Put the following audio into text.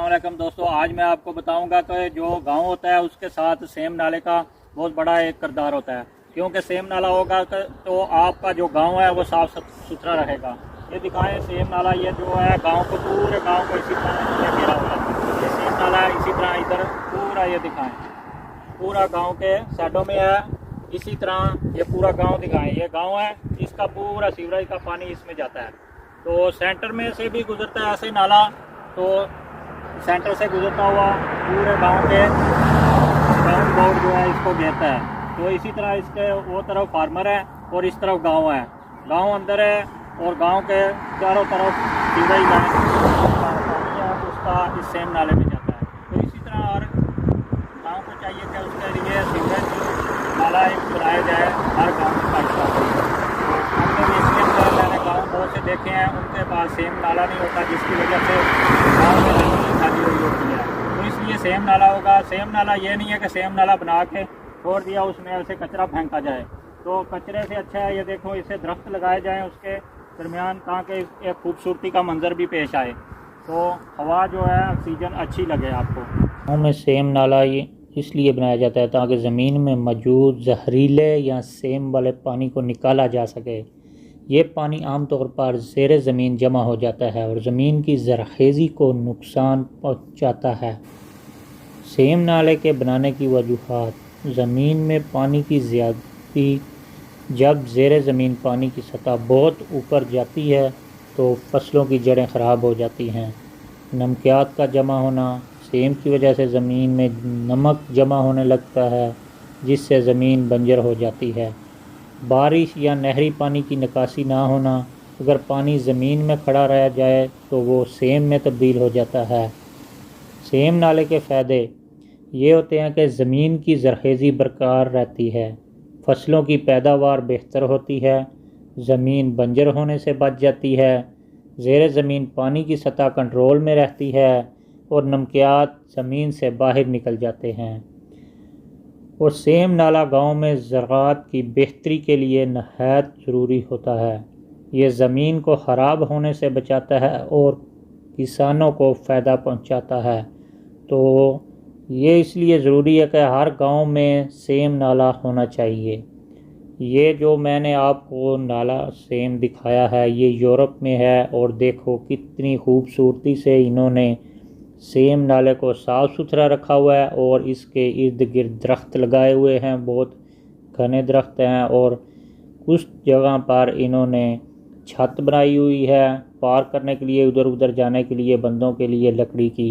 अस्सलाम दोस्तों, आज मैं आपको बताऊंगा कि जो गांव होता है उसके साथ सेम नाले का बहुत बड़ा एक किरदार होता है। क्योंकि सेम नाला होगा तो आपका जो गांव है वो साफ़ सुथरा रहेगा। ये दिखाएं सेम नाला, ये जो है गांव को, पूरे गांव को इसी तरह इन्होंने घेरा हुआ है। ये सेम नाला है, इसी तरह इधर पूरा ये दिखाएं, पूरा गाँव के साइडों में है। इसी तरह ये पूरा गाँव दिखाएँ, ये गाँव है, इसका पूरा सीवरेज का पानी इसमें जाता है। तो सेंटर में से भी गुजरता है ऐसे नाला, तो सेंटर से गुजरता हुआ पूरे गांव के ग्राउंड बोर्ड जो है इसको घेरता है। तो इसी तरह इसके वो तरफ फार्मर है और इस तरफ गांव है, गांव अंदर है और गांव के चारों तरफ सीवरेज लाइन है उसका इस सेम नाले में जाता है। तो इसी तरह हर गाँव को चाहिए कि उसके लिए सीवरेज नाला एक बनाया जाए हर गाँव में पाइप। मैंने गाँव बहुत से देखे हैं उनके पास सेम नाला नहीं होता, जिसकी वजह से गाँव में रंगीन खाली हुई होती है। तो इसलिए सेम नाला होगा। सेम नाला ये नहीं है कि सेम नाला बना के छोड़ दिया, उसमें ऐसे कचरा फेंका जाए। तो कचरे से अच्छा है ये देखो, इसे दरख्त लगाए जाएँ, उसके दरमियान कहाँ के एक खूबसूरती का मंजर भी पेश आए, तो हवा जो है ऑक्सीजन अच्छी लगे आपको। गाँव में सेम नाला ये इसलिए बनाया जाता है ताकि ज़मीन में मौजूद जहरीले या सेम वाले पानी को निकाला जा सके। ये पानी आमतौर पर ज़ेरे ज़मीन जमा हो जाता है और ज़मीन की ज़राखेज़ी को नुकसान पहुंचाता है। सेम नाले के बनाने की वजूहात: ज़मीन में पानी की ज़्यादती: जब ज़ेरे ज़मीन पानी की सतह बहुत ऊपर जाती है तो फसलों की जड़ें ख़राब हो जाती हैं। नमकियात का जमा होना: सेम की वजह से ज़मीन में नमक जमा होने लगता है जिससे ज़मीन बंजर हो जाती है। बारिश या नहरी पानी की निकासी ना होना: अगर पानी ज़मीन में खड़ा रह जाए तो वो सेम में तब्दील हो जाता है। सेम नाले के फ़ायदे ये होते हैं कि ज़मीन की ज़रख़ेज़ी बरकरार रहती है, फसलों की पैदावार बेहतर होती है, ज़मीन बंजर होने से बच जाती है, ज़ेरे ज़मीन पानी की सतह कंट्रोल में रहती है और नमकियात ज़मीन से बाहर निकल जाते हैं। और सेम नाला गांव में ज़राअत की बेहतरी के लिए नहायत ज़रूरी होता है। ये ज़मीन को ख़राब होने से बचाता है और किसानों को फ़ायदा पहुंचाता है। तो ये इसलिए ज़रूरी है कि हर गांव में सेम नाला होना चाहिए। ये जो मैंने आपको नाला सेम दिखाया है ये यूरोप में है, और देखो कितनी खूबसूरती से इन्होंने सेम नाले को साफ़ सुथरा रखा हुआ है और इसके इर्द गिर्द दरख्त लगाए हुए हैं, बहुत घने दरख्त हैं। और कुछ जगह पर इन्होंने छत बनाई हुई है पार करने के लिए, उधर उधर जाने के लिए बंदों के लिए लकड़ी की।